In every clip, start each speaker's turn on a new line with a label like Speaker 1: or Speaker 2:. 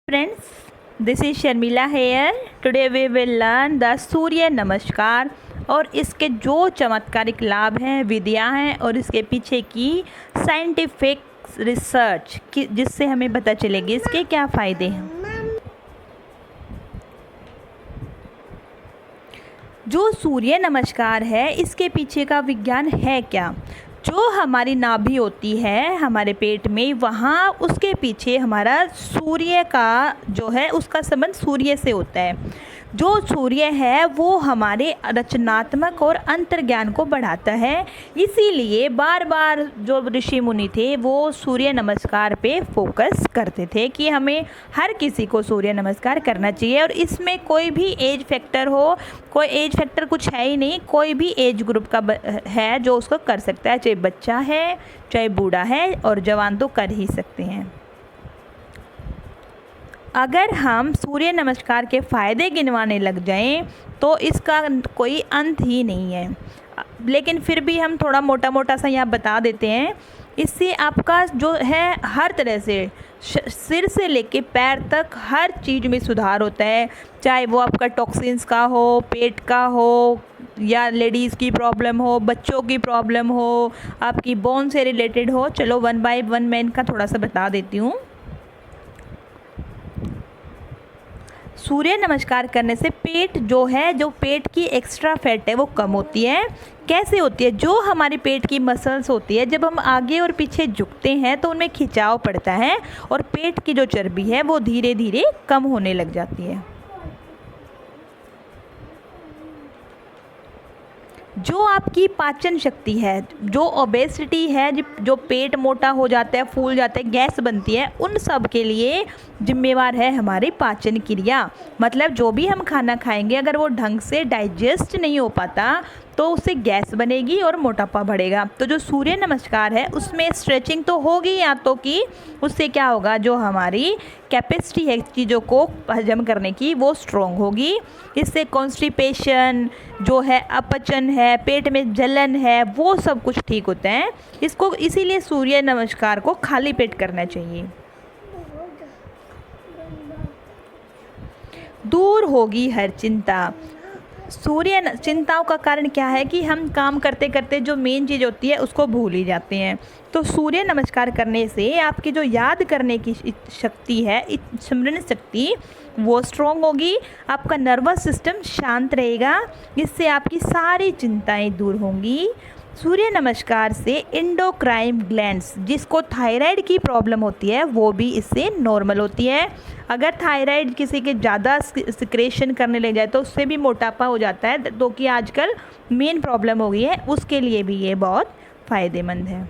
Speaker 1: Friends, this is Sharmila here. Today we will learn the सूर्य नमस्कार और इसके जो चमत्कारिक लाभ हैं, विधियाँ हैं और इसके पीछे की साइंटिफिक रिसर्च की जिससे हमें पता चलेगी इसके क्या फ़ायदे हैं। जो सूर्य नमस्कार है इसके पीछे का विज्ञान है क्या। जो हमारी नाभि होती है हमारे पेट में, वहाँ उसके पीछे हमारा सूर्य का जो है उसका संबंध सूर्य से होता है। जो सूर्य है वो हमारे रचनात्मक और अंतर्ज्ञान को बढ़ाता है। इसीलिए बार बार जो ऋषि मुनि थे वो सूर्य नमस्कार पे फोकस करते थे कि हमें हर किसी को सूर्य नमस्कार करना चाहिए। और इसमें कोई भी एज फैक्टर हो, कोई एज फैक्टर कुछ है ही नहीं, कोई भी एज ग्रुप का है जो उसको कर सकता है, चाहे बच्चा है चाहे बूढ़ा है और जवान तो कर ही सकते हैं। अगर हम सूर्य नमस्कार के फ़ायदे गिनवाने लग जाएं तो इसका कोई अंत ही नहीं है, लेकिन फिर भी हम थोड़ा मोटा मोटा सा यहाँ बता देते हैं। इससे आपका जो है हर तरह से सिर से लेके पैर तक हर चीज़ में सुधार होता है, चाहे वो आपका टॉक्सिन्स का हो, पेट का हो, या लेडीज़ की प्रॉब्लम हो, बच्चों की प्रॉब्लम हो, आपकी बोन से रिलेटेड हो। चलो वन बाय वन मैं इनका थोड़ा सा बता देती हूँ। सूर्य नमस्कार करने से पेट जो है, जो पेट की एक्स्ट्रा फैट है वो कम होती है। कैसे होती है? जो हमारी पेट की मसल्स होती है, जब हम आगे और पीछे झुकते हैं तो उनमें खिंचाव पड़ता है और पेट की जो चर्बी है वो धीरे धीरे कम होने लग जाती है। जो आपकी पाचन शक्ति है, जो ओबेसिटी है, जो पेट मोटा हो जाता है, फूल जाता है, गैस बनती है, उन सब के लिए जिम्मेवार है हमारी पाचन क्रिया। मतलब जो भी हम खाना खाएंगे अगर वो ढंग से डाइजेस्ट नहीं हो पाता तो उससे गैस बनेगी और मोटापा बढ़ेगा। तो जो सूर्य नमस्कार है उसमें स्ट्रेचिंग तो होगी आंतों की, उससे क्या होगा, जो हमारी कैपेसिटी है चीज़ों को हजम करने की वो स्ट्रॉन्ग होगी। इससे कॉन्स्टिपेशन जो है, अपचन है, पेट में जलन है, वो सब कुछ ठीक होता है। इसको इसीलिए सूर्य नमस्कार को खाली पेट करना चाहिए। दूर होगी हर चिंता। सूर्य चिंताओं का कारण क्या है कि हम काम करते करते जो मेन चीज़ होती है उसको भूल ही जाते हैं। तो सूर्य नमस्कार करने से आपकी जो याद करने की शक्ति है, स्मरण शक्ति, वो स्ट्रॉन्ग होगी। आपका नर्वस सिस्टम शांत रहेगा, इससे आपकी सारी चिंताएं दूर होंगी। सूर्य नमस्कार से एंडोक्राइन ग्लैंड्स, जिसको थायराइड की प्रॉब्लम होती है, वो भी इससे नॉर्मल होती है। अगर थायराइड किसी के ज़्यादा सिक्रेशन करने लग जाए तो उससे भी मोटापा हो जाता है, तो कि आजकल मेन प्रॉब्लम हो गई है, उसके लिए भी ये बहुत फ़ायदेमंद है।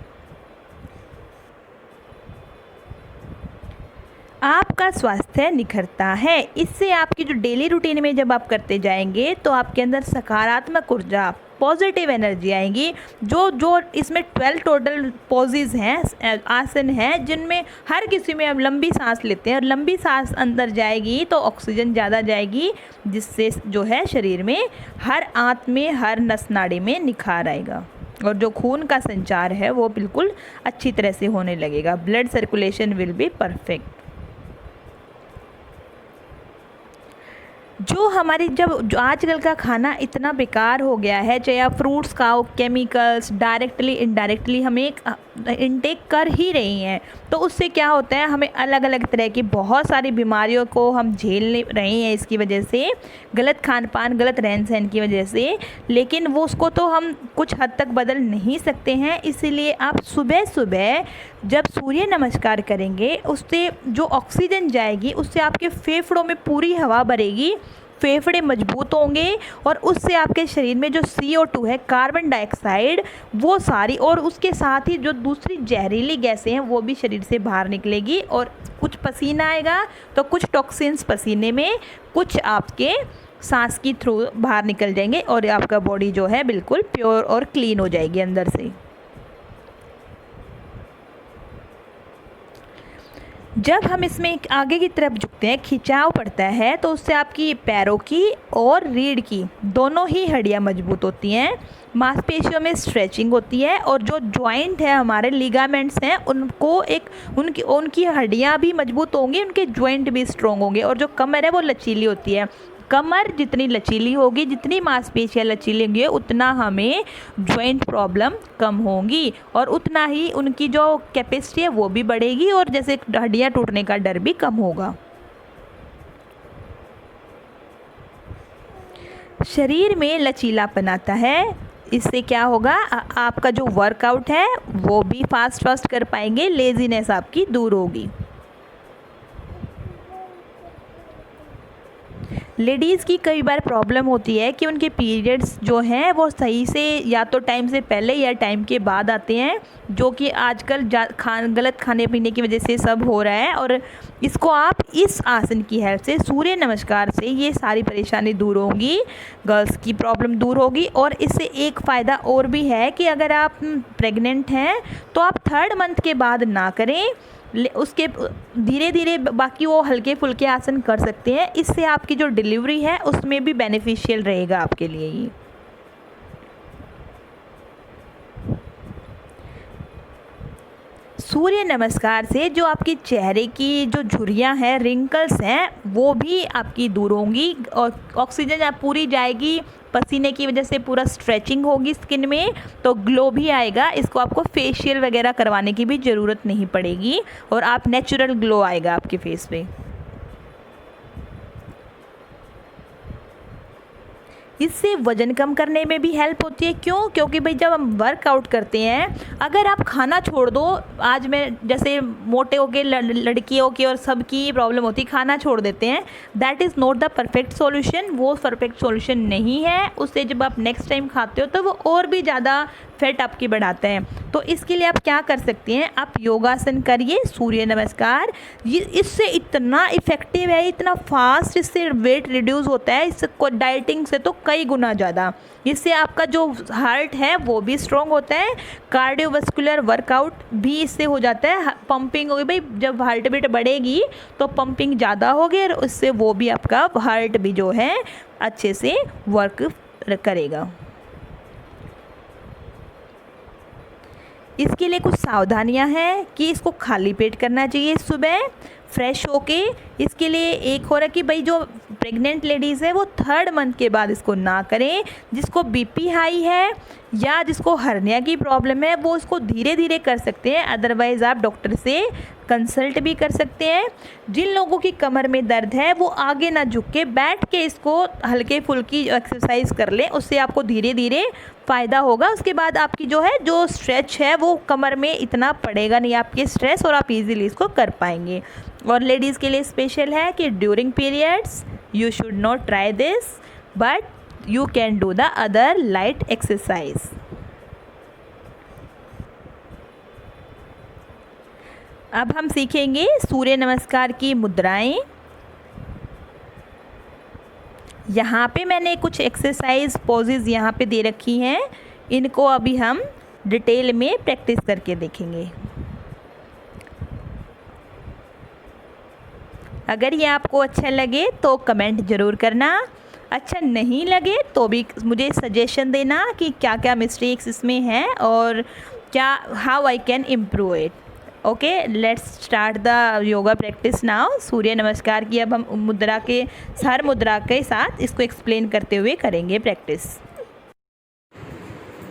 Speaker 1: आपका स्वास्थ्य निखरता है। इससे आपकी जो डेली रूटीन में जब आप करते जाएंगे तो आपके अंदर सकारात्मक ऊर्जा, पॉजिटिव एनर्जी आएगी। जो इसमें 12 टोटल पोजेज हैं, आसन हैं, जिनमें हर किसी में अब लंबी सांस लेते हैं और लंबी सांस अंदर जाएगी तो ऑक्सीजन ज़्यादा जाएगी, जिससे जो है शरीर में हर आंत में, हर नस नाड़ी में निखार आएगा और जो खून का संचार है वो बिल्कुल अच्छी तरह से होने लगेगा। Blood circulation will be perfect. जो हमारी जो आजकल का खाना इतना बेकार हो गया है, चाहे आप फ्रूट्स खाओ, केमिकल्स डायरेक्टली इनडायरेक्टली हमें इनटेक कर ही रही हैं, तो उससे क्या होता है, हमें अलग अलग तरह की बहुत सारी बीमारियों को हम झेल रहे हैं इसकी वजह से, गलत खान पान, गलत रहन सहन की वजह से। लेकिन वो उसको तो हम कुछ हद तक बदल नहीं सकते हैं। इसीलिए आप सुबह सुबह जब सूर्य नमस्कार करेंगे उससे जो ऑक्सीजन जाएगी उससे आपके फेफड़ों में पूरी हवा भरेगी, फेफड़े मजबूत होंगे और उससे आपके शरीर में जो CO2 है, कार्बन डाइऑक्साइड, वो सारी, और उसके साथ ही जो दूसरी जहरीली गैसें हैं वो भी शरीर से बाहर निकलेगी और कुछ पसीना आएगा तो कुछ टॉक्सिन्स पसीने में, कुछ आपके सांस की थ्रू बाहर निकल जाएंगे और आपका बॉडी जो है बिल्कुल प्योर और क्लीन हो जाएगी अंदर से। जब हम इसमें आगे की तरफ झुकते हैं, खिंचाव पड़ता है, तो उससे आपकी पैरों की और रीढ़ की दोनों ही हड्डियां मजबूत होती हैं मांसपेशियों में स्ट्रेचिंग होती है और जो जॉइंट है हमारे लिगामेंट्स हैं उनको उनकी उनकी हड्डियाँ भी मजबूत होंगी, उनके जॉइंट भी स्ट्रॉन्ग होंगे और जो कमर है वो लचीली होती है। कमर जितनी लचीली होगी, जितनी मांसपेशियाँ लचीली होंगी, उतना हमें जॉइंट प्रॉब्लम कम होंगी और उतना ही उनकी जो कैपेसिटी है वो भी बढ़ेगी और जैसे हड्डियाँ टूटने का डर भी कम होगा। शरीर में लचीलापन आता है, इससे क्या होगा, आपका जो वर्कआउट है वो भी फास्ट कर पाएंगे, लेज़ीनेस आपकी दूर होगी। लेडीज़ की कई बार प्रॉब्लम होती है कि उनके पीरियड्स जो हैं वो सही से या तो टाइम से पहले या टाइम के बाद आते हैं, जो कि आजकल गलत खाने पीने की वजह से सब हो रहा है। और इसको आप इस आसन की हेल्प से, सूर्य नमस्कार से, ये सारी परेशानी दूर होंगी, गर्ल्स की प्रॉब्लम दूर होगी। और इससे एक फ़ायदा और भी है कि अगर आप प्रेग्नेंट हैं तो आप 3rd मंथ के बाद ना करें, उसके धीरे धीरे बाकी वो हल्के फुल्के आसन कर सकते हैं। इससे आपकी जो डिलीवरी है उसमें भी बेनिफिशियल रहेगा आपके लिए ये। सूर्य नमस्कार से जो आपके चेहरे की जो झुर्रियाँ हैं, रिंकल्स हैं, वो भी आपकी दूर होंगी और ऑक्सीजन आप पूरी जाएगी, पसीने की वजह से पूरा स्ट्रेचिंग होगी स्किन में, तो ग्लो भी आएगा। इसको आपको फेशियल वगैरह करवाने की भी ज़रूरत नहीं पड़ेगी और आप नेचुरल ग्लो आएगा आपके फेस पे। इससे वज़न कम करने में भी हेल्प होती है। क्यों? क्योंकि भाई जब हम वर्कआउट करते हैं, अगर आप खाना छोड़ दो, आज मैं जैसे मोटे होके लड़कियों की और सबकी प्रॉब्लम होती है, खाना छोड़ देते हैं, that is not the perfect solution. वो परफेक्ट सॉल्यूशन नहीं है। उससे जब आप नेक्स्ट टाइम खाते हो तो वो और भी ज़्यादा फैट आपकी बढ़ाते हैं। तो इसके लिए आप क्या कर सकते हैं, आप योगासन करिए, सूर्य नमस्कार, ये इससे इतना इफ़ेक्टिव है, इतना फास्ट इससे वेट रिड्यूस होता है, इससे डाइटिंग से तो कई गुना ज़्यादा। इससे आपका जो हार्ट है वो भी स्ट्रॉन्ग होता है, कार्डियोवास्कुलर वर्कआउट भी इससे हो जाता है, पंपिंग होगी। भाई जब हार्ट बीट बढ़ेगी तो पंपिंग ज़्यादा होगी और उससे वो भी आपका हार्ट भी जो है अच्छे से वर्क करेगा। इसके लिए कुछ सावधानियां हैं कि इसको खाली पेट करना चाहिए सुबह फ्रेश होके। इसके लिए एक हो रहा कि भाई जो प्रेग्नेंट लेडीज़ है वो 3rd मंथ के बाद इसको ना करें। जिसको बीपी हाई है या जिसको हर्निया की प्रॉब्लम है वो इसको धीरे धीरे कर सकते हैं, अदरवाइज़ आप डॉक्टर से कंसल्ट भी कर सकते हैं। जिन लोगों की कमर में दर्द है वो आगे ना झुक के बैठ के इसको हल्के फुल्की एक्सरसाइज कर लें, उससे आपको धीरे धीरे फ़ायदा होगा। उसके बाद आपकी जो है जो स्ट्रेच है वो कमर में इतना पड़ेगा नहीं आपके स्ट्रेस, और आप इजीली इसको कर पाएंगे। और लेडीज़ के लिए स्पेशल है कि during periods you should not try this, but you can do the other light exercise. अब हम सीखेंगे सूर्य नमस्कार की मुद्राएं। यहाँ पे मैंने कुछ एक्सरसाइज पोजेज यहाँ पे दे रखी हैं, इनको अभी हम डिटेल में प्रैक्टिस करके देखेंगे। अगर ये आपको अच्छा लगे तो कमेंट ज़रूर करना, अच्छा नहीं लगे तो भी मुझे सजेशन देना कि क्या क्या मिस्टेक्स इसमें हैं और क्या how I can improve it. Okay, let's start the yoga practice now. Surya Namaskar की अब हम मुद्रा के हर मुद्रा के साथ इसको एक्सप्लेन करते हुए करेंगे प्रैक्टिस।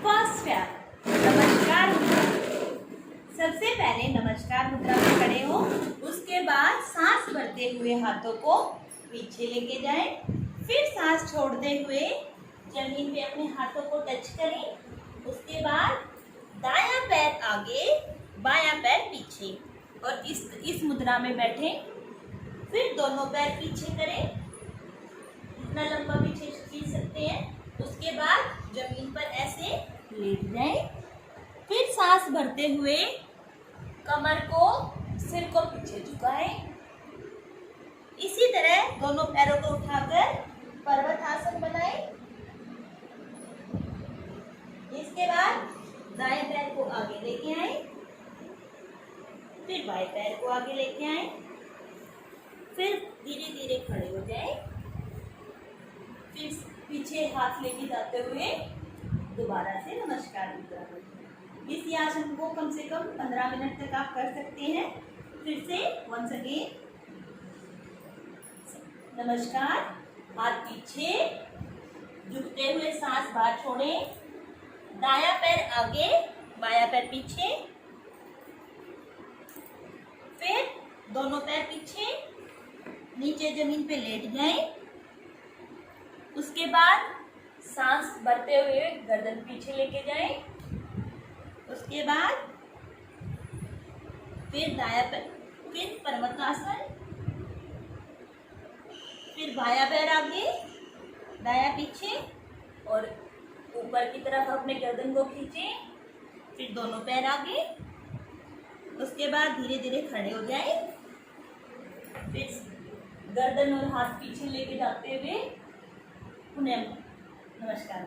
Speaker 1: फर्स्ट स्टेप नमस्कार मुद्रा। सबसे पहले नमस्कार मुद्रा में खड़े हो, उसके बाद सांस भरते हुए हाथों को पीछे लेके जाएं, फिर सांस छोड़ते हुए जमीन पे अपने हाथों को टच करें। उसके बाद दायां पैर आगे, बायां पैर पीछे और इस मुद्रा में बैठें। फिर दोनों पैर पीछे करें, इतना लंबा पीछे खींच सकते हैं। उसके बाद जमीन पर ऐसे लेट जाएं, फिर सांस भरते हुए कमर को, सिर को पीछे झुकाएं। इसी तरह दोनों पैरों को उठाकर पर्वतासन बनाएं। इसके बाद दाएं पैर को आगे लेके आएं, फिर बाएं पैर को आगे लेके आएं, फिर धीरे धीरे खड़े हो जाएं। फिर पीछे हाथ लेके जाते हुए दोबारा से नमस्कार मुद्रा में। इस आसन को कम से कम 15 मिनट तक आप कर सकते हैं। फिर से वंस अगेन नमस्कार, हाथ पीछे, झुकते हुए सांस बाहर छोड़ें, दायां पैर आगे, बायां पैर पीछे, फिर दोनों पैर पीछे, नीचे जमीन पे लेट जाएं। उसके बाद सांस भरते हुए गर्दन पीछे लेके जाएं। उसके बाद फिर दायां पैर, फिर पर्वतासन, फिर बायां पैर आगे, दायां पीछे और ऊपर की तरफ अपने गर्दन को खींचें। फिर दोनों पैर आगे। उसके बाद धीरे धीरे खड़े हो जाएं। फिर गर्दन और हाथ पीछे लेके जाते हुए पुनः नमस्कार।